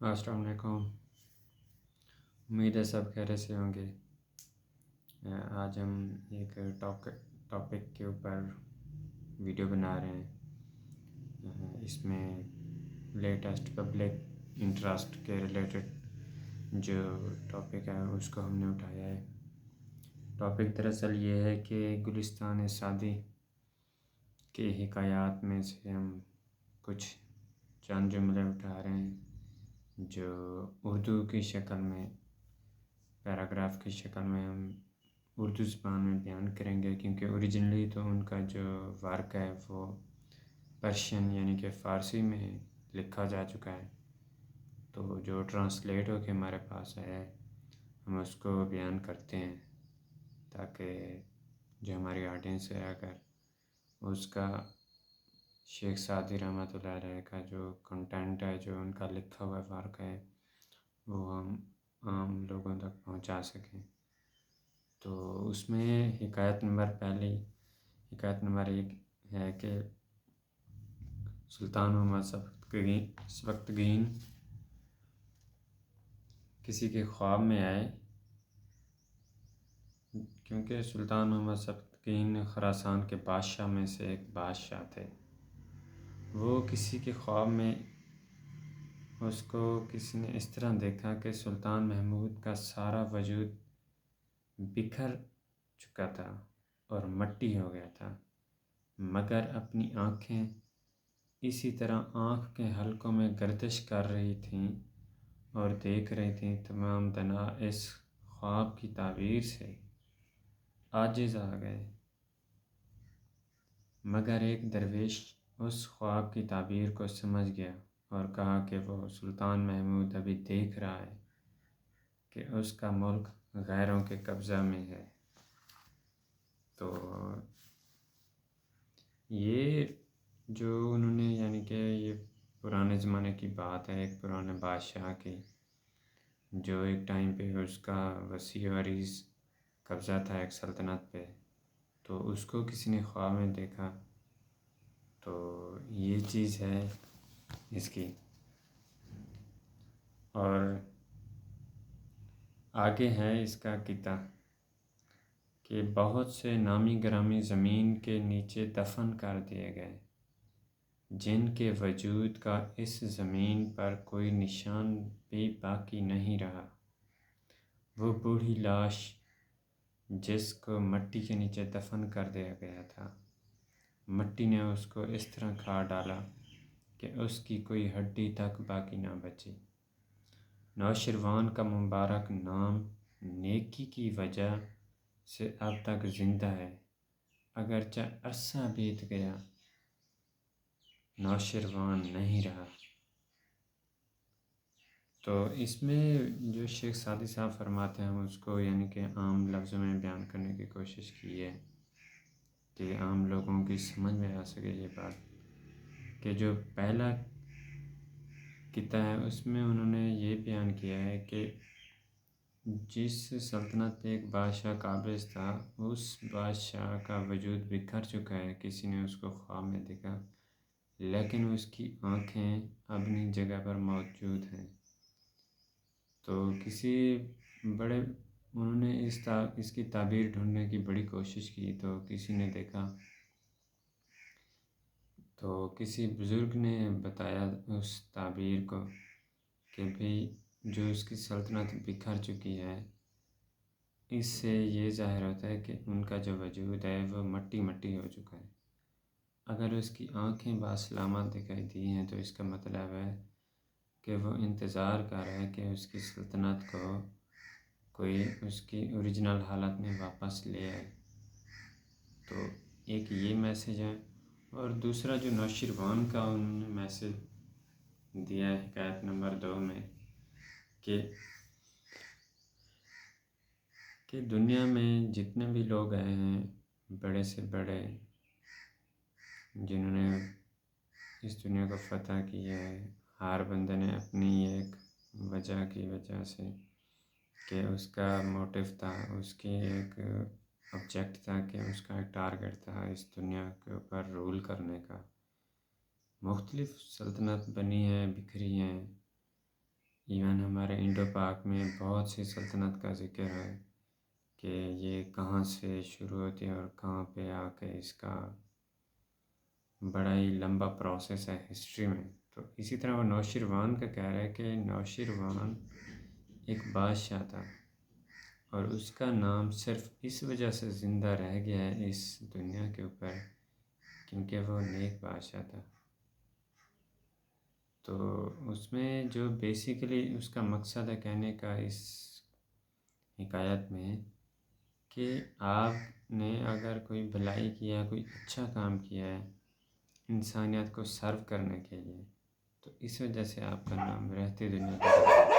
السلام علیکم۔ امید ہے سب خیریت سے ہوں گے۔ آج ہم ایک ٹاپک کے اوپر ویڈیو بنا رہے ہیں۔ اس میں لیٹسٹ پبلک انٹرسٹ کے ریلیٹڈ جو ٹاپک ہے اس کو ہم نے اٹھایا ہے۔ ٹاپک دراصل یہ ہے کہ گلستان سعدی کے حکایات میں سے ہم کچھ چند جملے اٹھا رہے ہیں جو اردو کی شکل میں، پیراگراف کی شکل میں ہم اردو زبان میں بیان کریں گے، کیونکہ اوریجنلی تو ان کا جو ورک ہے وہ پرشین یعنی کہ فارسی میں لکھا جا چکا ہے، تو جو ٹرانسلیٹ ہو کے ہمارے پاس ہے ہم اس کو بیان کرتے ہیں تاکہ جو ہماری آڈینس ہے اگر اس کا شیخ سعدی رحمۃ اللہ علیہ کا جو کنٹینٹ ہے، جو ان کا لکھا ہوا ورک ہے، وہ ہم عام لوگوں تک پہنچا سکیں۔ تو اس میں حکایت نمبر 1 ہے کہ سلطان محمد سبکتگین کسی کے خواب میں آئے، کیونکہ سلطان محمد سبکتگین خراسان کے بادشاہ میں سے ایک بادشاہ تھے۔ وہ کسی کے خواب میں اس کو کسی نے اس طرح دیکھا کہ سلطان محمود کا سارا وجود بکھر چکا تھا اور مٹی ہو گیا تھا، مگر اپنی آنکھیں اسی طرح آنکھ کے حلقوں میں گردش کر رہی تھیں اور دیکھ رہی تھیں۔ تمام تنہا اس خواب کی تعبیر سے عاجز آ گئے، مگر ایک درویش اس خواب کی تعبیر کو سمجھ گیا اور کہا کہ وہ سلطان محمود ابھی دیکھ رہا ہے کہ اس کا ملک غیروں کے قبضہ میں ہے۔ تو یہ جو انہوں نے یعنی کہ یہ پرانے زمانے کی بات ہے، ایک پرانے بادشاہ کی جو ایک ٹائم پہ اس کا وسیع و عریض قبضہ تھا ایک سلطنت پہ، تو اس کو کسی نے خواب میں دیکھا۔ تو یہ چیز ہے اس کی، اور آگے ہے اس کا قطعہ کہ بہت سے نامی گرامی زمین کے نیچے دفن کر دیے گئے، جن کے وجود کا اس زمین پر کوئی نشان بھی باقی نہیں رہا۔ وہ بوڑھی لاش جس کو مٹی کے نیچے دفن کر دیا گیا تھا، مٹی نے اس کو اس طرح کھا ڈالا کہ اس کی کوئی ہڈی تک باقی نہ بچی۔ نوشیروان کا مبارک نام نیکی کی وجہ سے اب تک زندہ ہے، اگرچہ عرصہ بیت گیا، نوشیروان نہیں رہا۔ تو اس میں جو شیخ سعدی صاحب فرماتے ہیں اس کو یعنی کہ عام لفظوں میں بیان کرنے کی کوشش کی ہے کہ عام لوگوں کی سمجھ میں آ سکے یہ بات، کہ جو پہلا قطعہ ہے اس میں انہوں نے یہ بیان کیا ہے کہ جس سلطنت پہ ایک بادشاہ قابض تھا، اس بادشاہ کا وجود بکھر چکا ہے، کسی نے اس کو خواب میں دیکھا، لیکن اس کی آنکھیں اپنی جگہ پر موجود ہیں۔ تو انہوں نے اس کی تعبیر ڈھونڈنے کی بڑی کوشش کی، تو کسی نے دیکھا، تو کسی بزرگ نے بتایا اس تعبیر کو کہ بھئی جو اس کی سلطنت بکھر چکی ہے، اس سے یہ ظاہر ہوتا ہے کہ ان کا جو وجود ہے وہ مٹی مٹی ہو چکا ہے۔ اگر اس کی آنکھیں باسلامت دکھائی دی ہیں تو اس کا مطلب ہے کہ وہ انتظار کر رہا ہے کہ اس کی سلطنت کو کوئی اس کی اوریجنل حالت میں واپس لے آئے۔ تو ایک یہ میسیج ہے، اور دوسرا جو نوشیروان کا انہوں نے میسیج دیا ہے حکایت نمبر 2 میں کہ دنیا میں جتنے بھی لوگ آئے ہیں، بڑے سے بڑے، جنہوں نے اس دنیا کو فتح کیا ہے، ہر بندے نے اپنی ایک وجہ کی وجہ سے کہ اس کا موٹیو تھا، اس کی ایک آبجیکٹ تھا، کہ اس کا ایک ٹارگٹ تھا اس دنیا کے اوپر رول کرنے کا۔ مختلف سلطنت بنی ہیں، بکھری ہیں، ایون ہمارے انڈو پاک میں بہت سی سلطنت کا ذکر ہے کہ یہ کہاں سے شروع ہوتی ہے اور کہاں پہ آ کے اس کا بڑا ہی لمبا پروسیس ہے ہسٹری میں۔ تو اسی طرح وہ نوشیروان کا کہہ رہا ہے کہ نوشیروان ایک بادشاہ تھا اور اس کا نام صرف اس وجہ سے زندہ رہ گیا ہے اس دنیا کے اوپر کیونکہ وہ نیک بادشاہ تھا۔ تو اس میں جو بیسیکلی اس کا مقصد ہے کہنے کا اس حکایت میں کہ آپ نے اگر کوئی بھلائی کیا، کوئی اچھا کام کیا ہے انسانیت کو سرو کرنے کے لیے، تو اس وجہ سے آپ کا نام رہتی دنیا کے